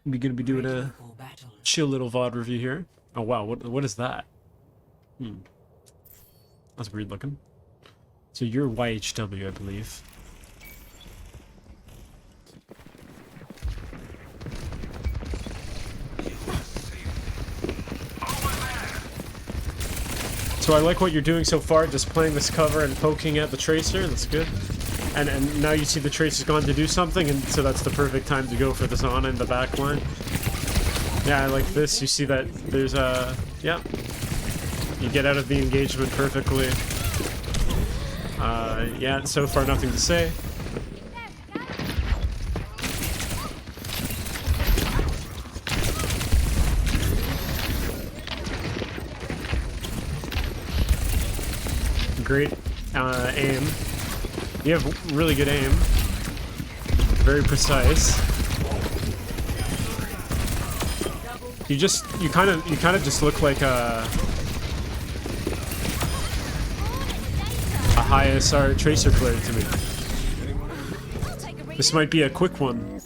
We're gonna be doing a chill little VOD review here. Oh wow, what is that? That's weird looking. So you're YHW, I believe. So I like what you're doing so far, just playing this cover and poking at the tracer. That's good. And now you see the tracer's gone to do something, and so that's the perfect time to go for the Zana in the back line. Yeah, I like this. You see that there's a... yeah. You get out of the engagement perfectly. Yeah, so far nothing to say. Great aim. You have really good aim. Very precise. You kind of just look like a high SR tracer player to me. This might be a quick one.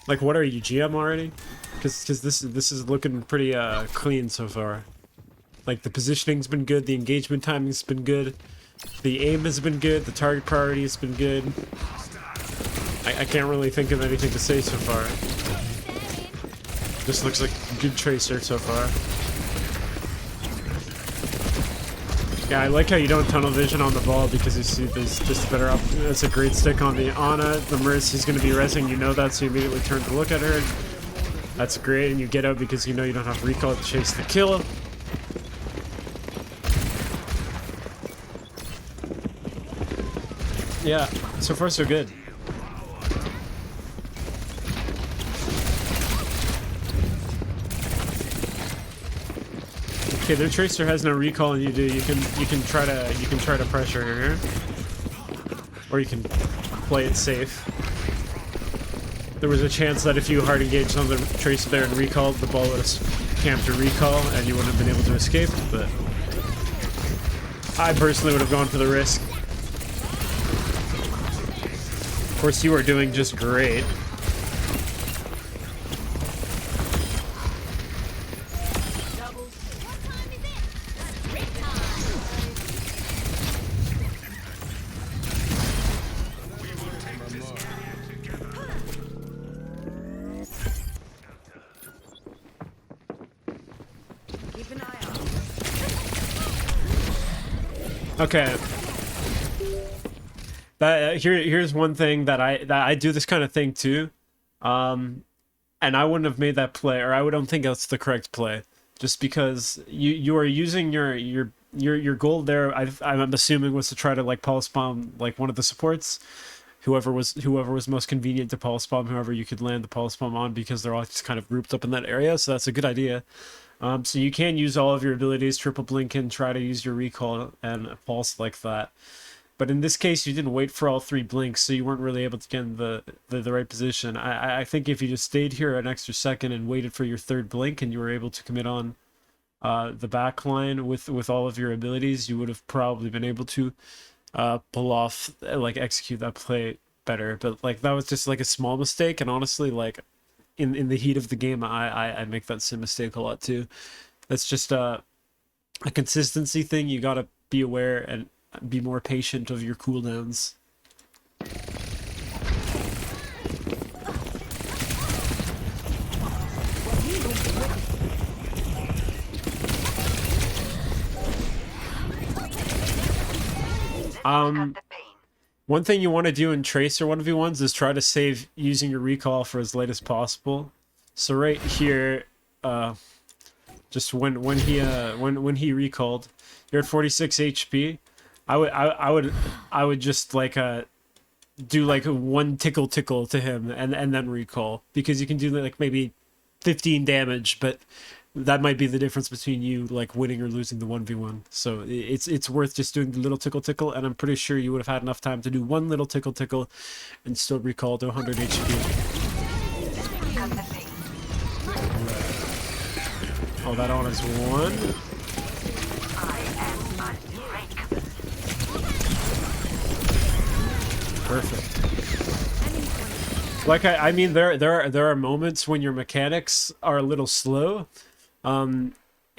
Like, what are you, GM already? Because this is looking pretty clean so far. Like, the positioning's been good, the engagement timing's been good, the aim has been good, the target priority has been good. I can't really think of anything to say so far. This looks like a good tracer so far. Yeah, I like how you don't tunnel vision on the ball because you see there's just a better up. That's a great stick on the Ana. The Mercy's going to be rezzing, you know that, so you immediately turn to look at her. That's great, and you get out because you know you don't have recall to chase the kill. Yeah, so far so good. Okay, their tracer has no recall and you do. You can try to pressure her. Or you can play it safe. There was a chance that if you hard engaged on the tracer there and recalled, the ball would have camped your recall and you wouldn't have been able to escape, but I personally would have gone for the risk. Of course, you are doing just great. Okay. Here's one thing that I do this kind of thing too, and I wouldn't have made that play, or I don't think that's the correct play, just because you are using your goal there. I'm assuming was to try to like pulse bomb like one of the supports, whoever was most convenient to pulse bomb, whoever you could land the pulse bomb on, because they're all just kind of grouped up in that area. So that's a good idea. So you can use all of your abilities, triple blink, and try to use your recall and pulse like that. But in this case, you didn't wait for all three blinks, so you weren't really able to get in the right position. I think if you just stayed here an extra second and waited for your third blink, and you were able to commit on the back line with all of your abilities, you would have probably been able to pull off, like, execute that play better. But like, that was just like a small mistake, and honestly, like, in the heat of the game, I make that same mistake a lot too. That's just a consistency thing. You gotta be aware and be more patient of your cooldowns. One thing you want to do in Tracer 1v1s is try to save using your recall for as late as possible. So right here, just when he recalled, you're at 46 HP. I would just like do like one tickle to him and then recall, because you can do like maybe 15 damage, but that might be the difference between you like winning or losing the 1v1. So it's worth just doing the little tickle, and I'm pretty sure you would have had enough time to do one little tickle and still recall to 100 HP. Oh, that on is one. Perfect. Like I mean, there are moments when your mechanics are a little slow. In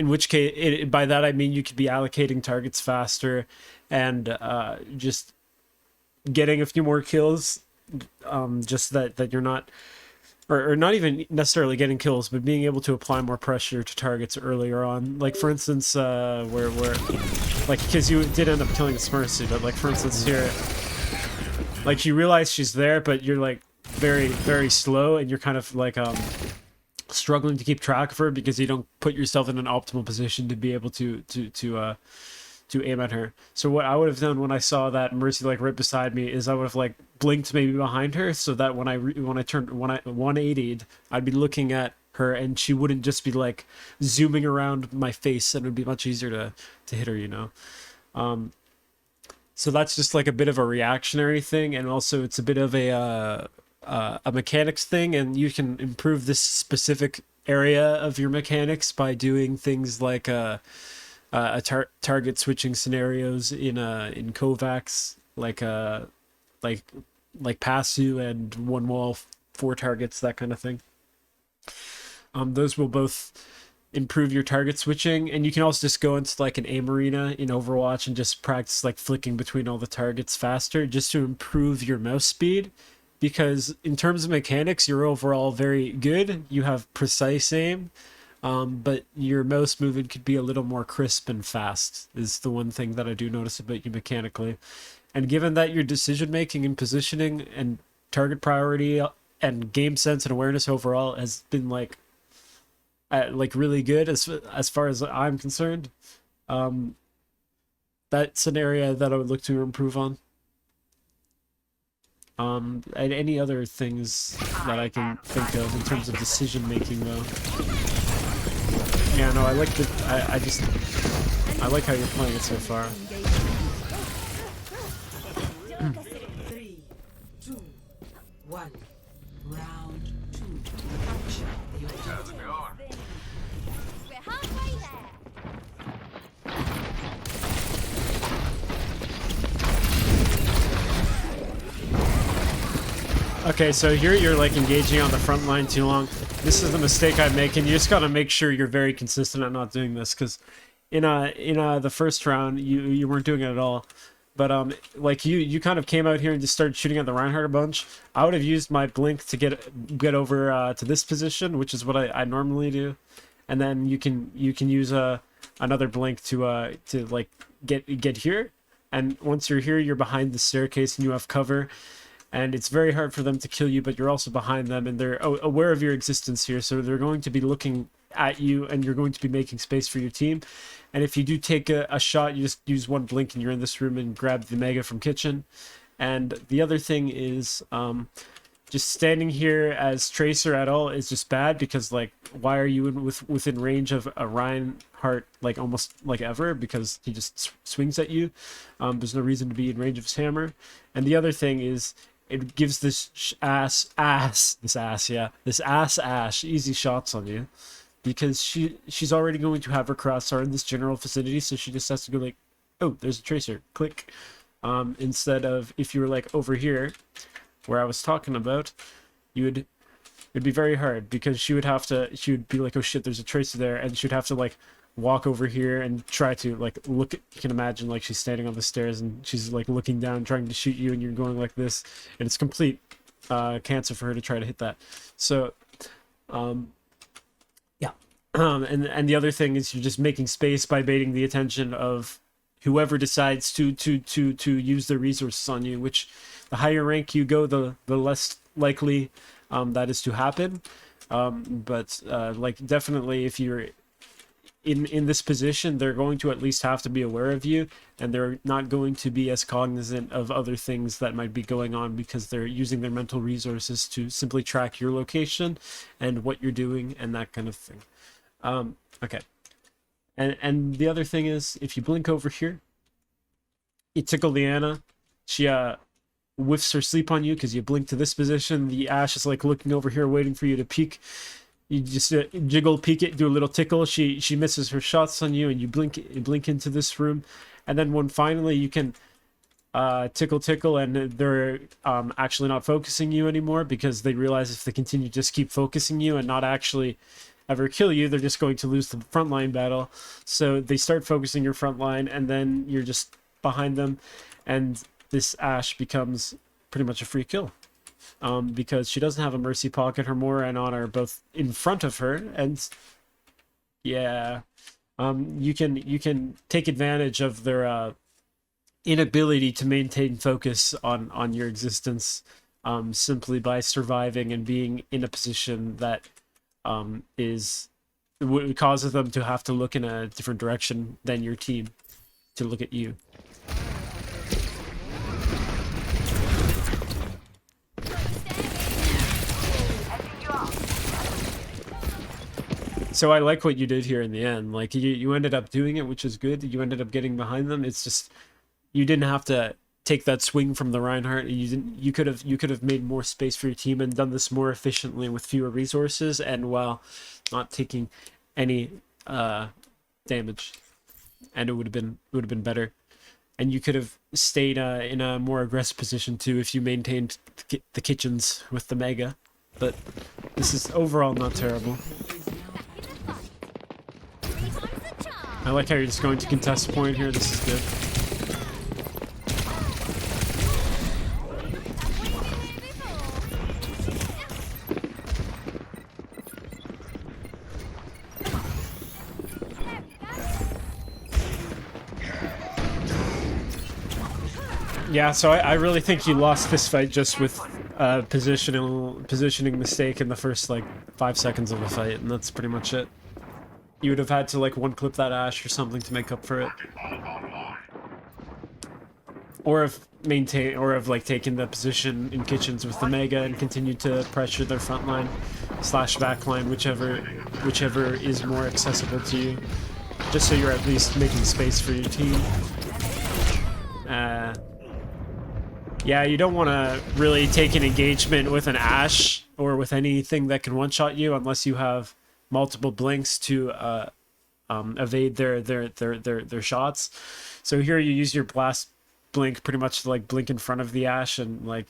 which case, by that I mean you could be allocating targets faster, and just getting a few more kills. Just that you're not, or not even necessarily getting kills, but being able to apply more pressure to targets earlier on. Like for instance, where like because you did end up killing the Smurfs, but like for instance here, like you realize she's there, but you're like very slow, and you're kind of like struggling to keep track of her because you don't put yourself in an optimal position to be able to aim at her. So what I would have done when I saw that Mercy like right beside me is I would have like blinked maybe behind her, so that when I 180'd, I'd be looking at her and she wouldn't just be like zooming around my face, and it would be much easier to hit her, you know. So that's just like a bit of a reactionary thing, and also it's a bit of a mechanics thing, and you can improve this specific area of your mechanics by doing things like target switching scenarios in Kovacs, like Passu and one wall, four targets, that kind of thing. Those will both improve your target switching, and you can also just go into like an aim arena in Overwatch and just practice like flicking between all the targets faster, just to improve your mouse speed. Because in terms of mechanics, you're overall very good. You have precise aim, but your mouse movement could be a little more crisp and fast, is the one thing that I do notice about you mechanically. And given that your decision making and positioning and target priority and game sense and awareness overall has been like really good as far as I'm concerned, that's an area that I would look to improve on. And any other things that I can think of in terms of decision making, though. Yeah, no, I like I like how you're playing it so far. 3, 2, 1. Round 2. Capture the objective. We're halfway there. Okay, so here you're like engaging on the front line too long. This is the mistake I make, and you just gotta make sure you're very consistent at not doing this, because in the first round you weren't doing it at all. But like you kind of came out here and just started shooting at the Reinhardt a bunch. I would have used my blink to get over to this position, which is what I normally do, and then you can use another blink to like get here. And once you're here, you're behind the staircase and you have cover. And it's very hard for them to kill you, but you're also behind them, and they're aware of your existence here, so they're going to be looking at you, and you're going to be making space for your team. And if you do take a shot, you just use one blink, and you're in this room and grab the Mega from kitchen. And the other thing is, just standing here as Tracer at all is just bad, because like, why are you within range of a Reinhardt like almost like ever? Because he just swings at you. There's no reason to be in range of his hammer. And the other thing is, it gives this ass easy shots on you, because she's already going to have her crosshair in this general vicinity, so she just has to go like, oh, there's a Tracer, click. Instead of if you were like over here, where I was talking about, it'd be very hard, because she would be like, oh shit, there's a Tracer there, and she'd have to like walk over here and try to like look. You can imagine like she's standing on the stairs and she's like looking down trying to shoot you, and you're going like this, and it's complete cancer for her to try to hit that. So yeah. And the other thing is, you're just making space by baiting the attention of whoever decides to use their resources on you, which the higher rank you go, the less likely that is to happen. But like definitely if you're in this position, they're going to at least have to be aware of you, and they're not going to be as cognizant of other things that might be going on, because they're using their mental resources to simply track your location and what you're doing and that kind of thing. Okay. And the other thing is, if you blink over here, you tickle Leanna. She whiffs her sleep on you because you blink to this position. The Ashe is like looking over here waiting for you to peek. You just jiggle, peek it, do a little tickle. She misses her shots on you, and you blink into this room. And then when finally you can tickle tickle, and they're actually not focusing you anymore because they realize if they continue to just keep focusing you and not actually ever kill you, they're just going to lose the frontline battle. So they start focusing your front line, and then you're just behind them, and this Ashe becomes pretty much a free kill. Because she doesn't have a Mercy Pocket, her Mora and Ana are both in front of her, and yeah, you can take advantage of their inability to maintain focus on your existence, simply by surviving and being in a position that causes them to have to look in a different direction than your team to look at you. So I like what you did here in the end. Like you ended up doing it, which is good. You ended up getting behind them. It's just you didn't have to take that swing from the Reinhardt. You could have made more space for your team and done this more efficiently with fewer resources and while not taking any damage. And it would have been better. And you could have stayed in a more aggressive position too if you maintained the kitchens with the Mega. But this is overall not terrible. I like how you're just going to contest point here. This is good. Yeah, so I really think you lost this fight just with positioning mistake in the first like 5 seconds of the fight, and that's pretty much it. You would have had to like one clip that Ashe or something to make up for it, or have taken the position in kitchens with the Mega and continued to pressure their front line / back line, whichever is more accessible to you, just so you're at least making space for your team. Yeah, you don't want to really take an engagement with an Ashe or with anything that can one-shot you unless you have multiple blinks to evade their shots. So here you use your blast blink pretty much to like blink in front of the Ashe, and like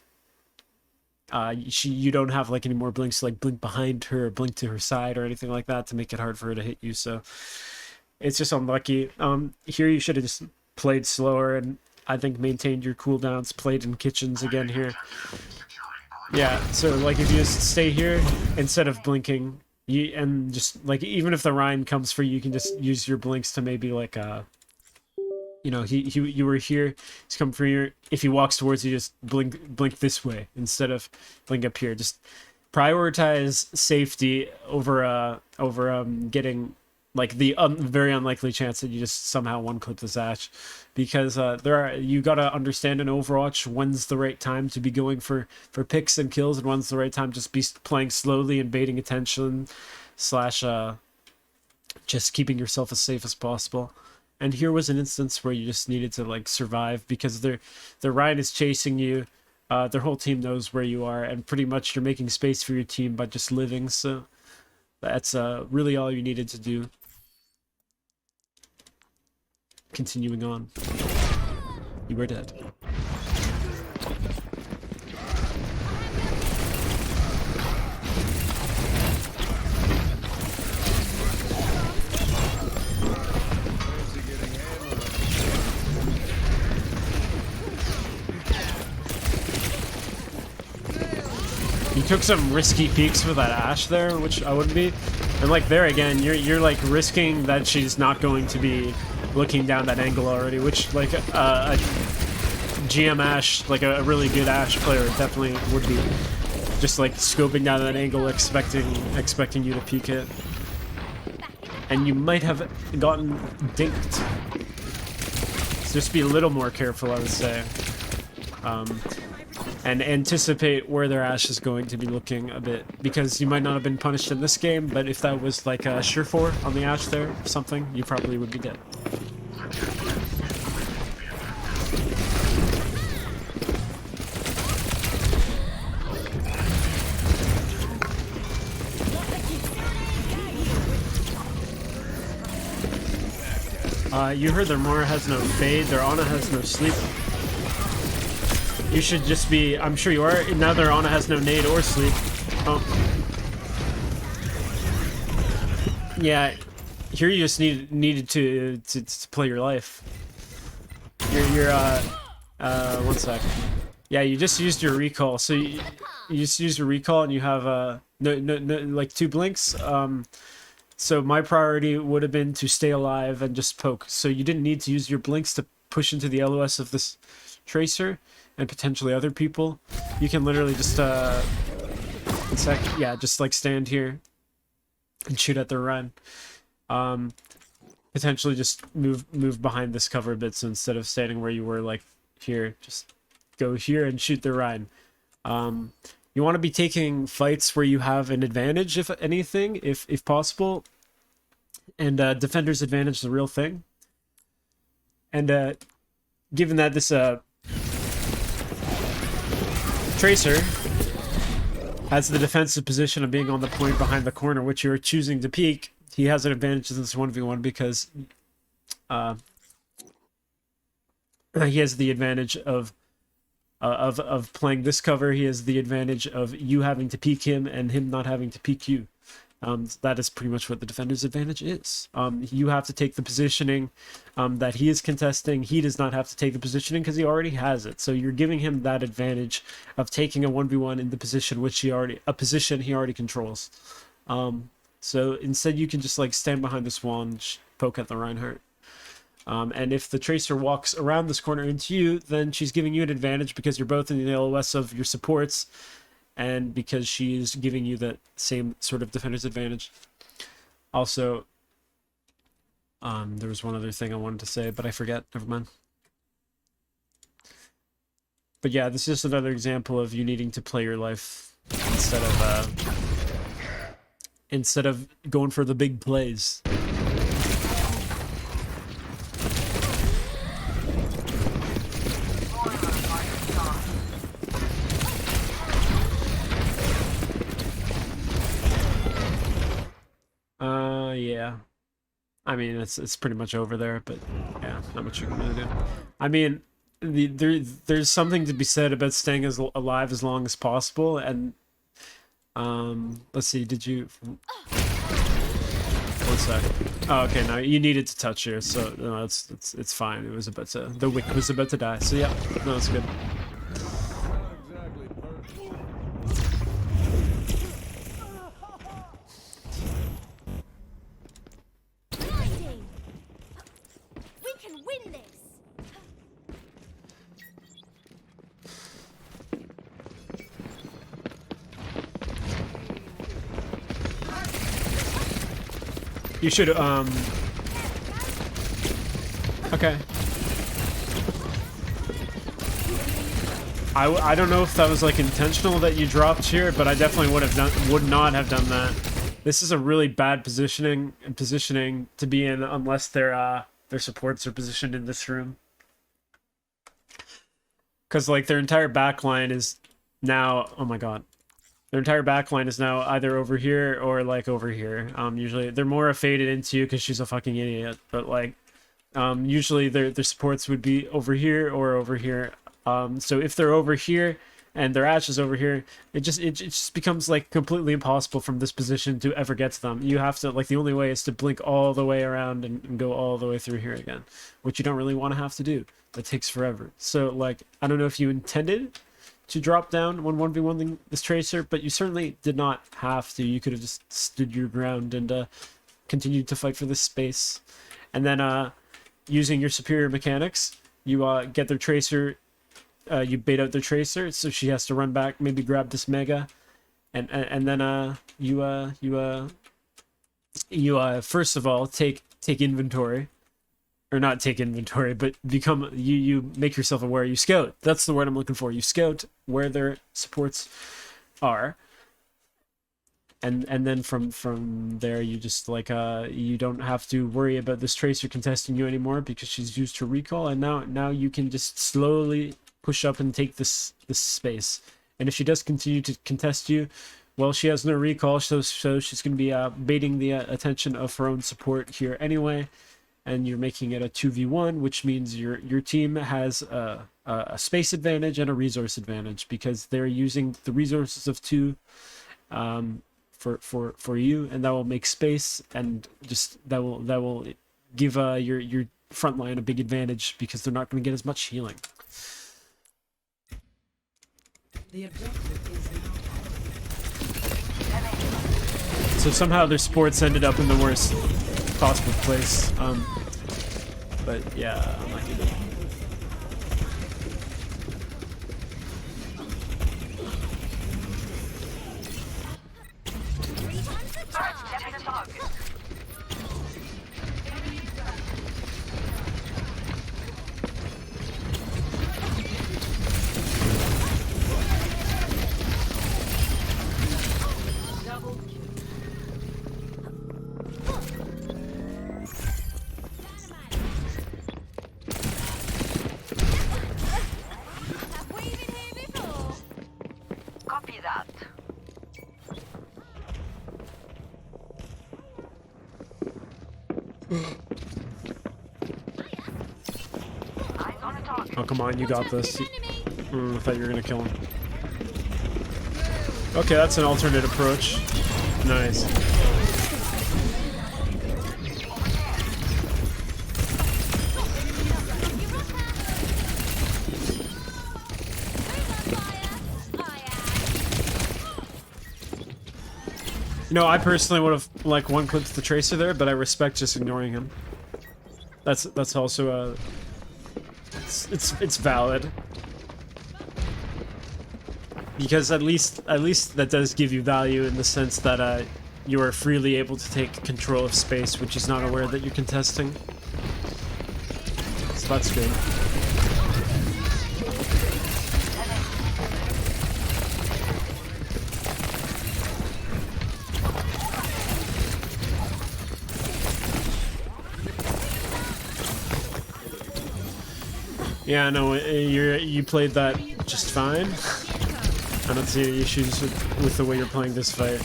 you don't have like any more blinks to like blink behind her or blink to her side or anything like that to make it hard for her to hit you. So it's just unlucky. Here you should have just played slower and I think maintained your cooldowns, played in kitchens again here. Yeah, so like if you just stay here instead of blinking, and just like even if the Ryan comes for you, you can just use your blinks to maybe like you know, you were here, he's coming for you. If he walks towards you, just blink this way instead of blink up here. Just prioritize safety over getting like the very unlikely chance that you just somehow one clip this Ashe, because you gotta understand in Overwatch when's the right time to be going for picks and kills and when's the right time to just be playing slowly and baiting attention / just keeping yourself as safe as possible. And here was an instance where you just needed to like survive because the Ryan is chasing you. Their whole team knows where you are, and pretty much you're making space for your team by just living. So that's really all you needed to do. Continuing on. You were dead. You took some risky peeks for that Ashe there, which I wouldn't be. And like there again, you're like risking that she's not going to be looking down that angle already, which like a GM Ashe, like a really good Ashe player definitely would be. Just like scoping down that angle, expecting you to peek it. And you might have gotten dinked. So just be a little more careful, I would say. And anticipate where their Ashe is going to be looking a bit, because you might not have been punished in this game, but if that was like a Surefour on the Ashe there or something, you probably would be dead. You heard their Mora has no fade, their Ana has no sleep. You should just be. I'm sure you are. Now their Ana has no nade or sleep. Oh. Yeah. Here you just needed to play your life. You're 1 sec. Yeah, you just used your recall. So you just used your recall and you have no like 2 blinks. So my priority would have been to stay alive and just poke. So you didn't need to use your blinks to push into the LOS of this tracer and potentially other people. You can literally just 1 sec. Yeah, just like stand here and shoot at their run. Potentially just move behind this cover a bit. So instead of standing where you were like here, just go here and shoot the Rhine. You want to be taking fights where you have an advantage, if anything, if possible. And defender's advantage is a real thing. And given that this Tracer has the defensive position of being on the point behind the corner, which you're choosing to peek, he has an advantage in this 1v1 because he has the advantage of playing this cover. He has the advantage of you having to peek him and him not having to peek you. That is pretty much what the defender's advantage is. You have to take the positioning that he is contesting. He does not have to take the positioning because he already has it. So you're giving him that advantage of taking a 1v1 in the position which he already controls. So instead you can just like stand behind this wall and poke at the Reinhardt. And if the Tracer walks around this corner into you, then she's giving you an advantage because you're both in the LOS of your supports, and because she's giving you that same sort of defender's advantage. Also, there was one other thing I wanted to say, but I forget. Never mind. But yeah, this is just another example of you needing to play your life instead of going for the big plays. Yeah. I mean, it's pretty much over there, but yeah, not much you can really do. I mean, there's something to be said about staying alive as long as possible, and let's see, did you... 1 sec. Oh, okay, no, you needed to touch here, so no, it's fine. It was about to... The wick was about to die, so yeah, no, it's good. You should, okay. I don't know if that was like intentional that you dropped here, but I definitely would not have done that. This is a really bad positioning to be in unless their supports are positioned in this room. Cause like their entire backline is now, oh my god. Their entire backline is now either over here or like over here. Usually they're more faded into you because she's a fucking idiot. But like, usually their supports would be over here or over here. So if they're over here and their Ashe is over here, it just becomes like completely impossible from this position to ever get to them. You have to, like, the only way is to blink all the way around and go all the way through here again, which you don't really want to have to do. That takes forever. So like, I don't know if you intended to drop down when 1v1 this Tracer, but you certainly did not have to. You could have just stood your ground and continued to fight for this space. And then using your superior mechanics, you get their Tracer, you bait out their Tracer, so she has to run back, maybe grab this Mega, and then you first of all take inventory. Or not take inventory, but you make yourself aware. You scout. That's the word I'm looking for. You scout where their supports are, and then from there you just like you don't have to worry about this Tracer contesting you anymore because she's used her recall, and now you can just slowly push up and take this space. And if she does continue to contest you, well, she has no recall, so she's going to be baiting the attention of her own support here anyway. And you're making it a 2v1, which means your team has a space advantage and a resource advantage, because they're using the resources of two for you, and that will make space, and just that will give your front line a big advantage because they're not going to get as much healing. The objective is now. So somehow their sports ended up in the worst possible place. But yeah, I'm not gonna. Have we been here before? Copy that. Eyes on a target. Oh, come on, you got this. Enemy. I thought you were gonna kill him. Okay, that's an alternate approach. Nice. You know, I personally would have like one-clipped the Tracer there, but I respect just ignoring him. That's also a. It's valid. Because at least that does give you value in the sense that you are freely able to take control of space, which is not aware that you're contesting. So that's good. Yeah, no, you played that just fine. I don't see any issues with the way you're playing this fight.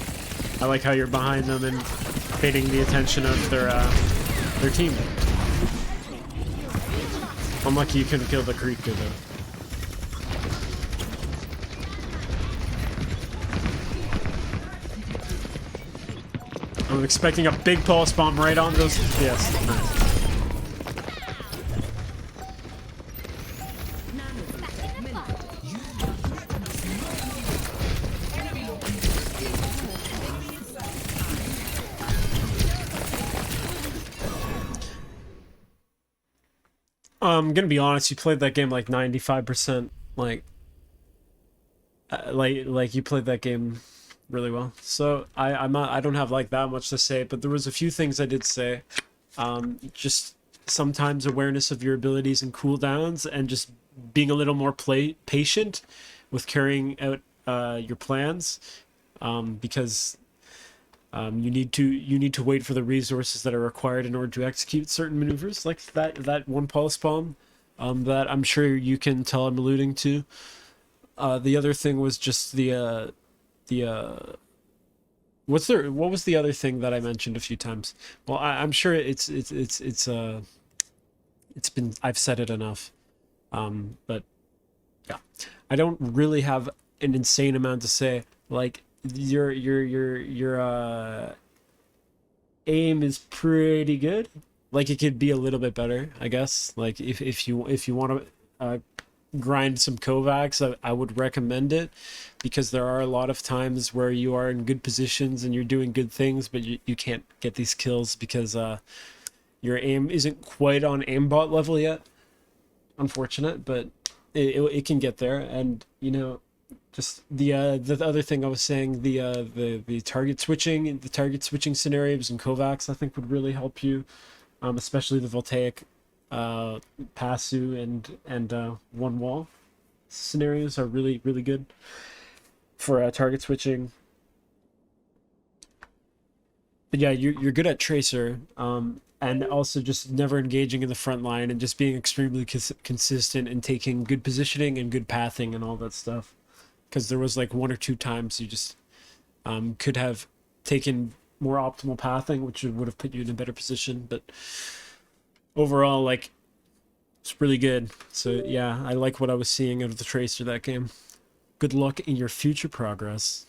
I like how you're behind them and baiting the attention of their team. I'm lucky you couldn't kill the creeper though. I'm expecting a big pulse bomb right on those. Yes, nice. I'm gonna be honest. You played that game like 95%. Like you played that game really well. So I don't have like that much to say, but there was a few things I did say. Just sometimes awareness of your abilities and cooldowns, and just being a little more patient with carrying out your plans, because you need to wait for the resources that are required in order to execute certain maneuvers, like that one pulse bomb, that I'm sure you can tell I'm alluding to. The other thing was just what was the other thing that I mentioned a few times? Well, I'm sure it's been, I've said it enough. But yeah, I don't really have an insane amount to say. Like your aim is pretty good. Like it could be a little bit better, I guess. Like if you want to grind some Kovacs, I would recommend it, because there are a lot of times where you are in good positions and you're doing good things, but you can't get these kills because your aim isn't quite on aimbot level yet. Unfortunate, but it can get there. And you know, just the other thing I was saying, the target switching scenarios and Kovacs, I think would really help you, especially the voltaic Pasu and one wall scenarios are really good for target switching. But yeah, you're good at Tracer, and also just never engaging in the front line and just being extremely consistent and taking good positioning and good pathing and all that stuff. Because there was like one or two times you just could have taken more optimal pathing, which would have put you in a better position. But overall, like, It's really good. So yeah, I like what I was seeing out of the Tracer that game. Good luck in your future progress.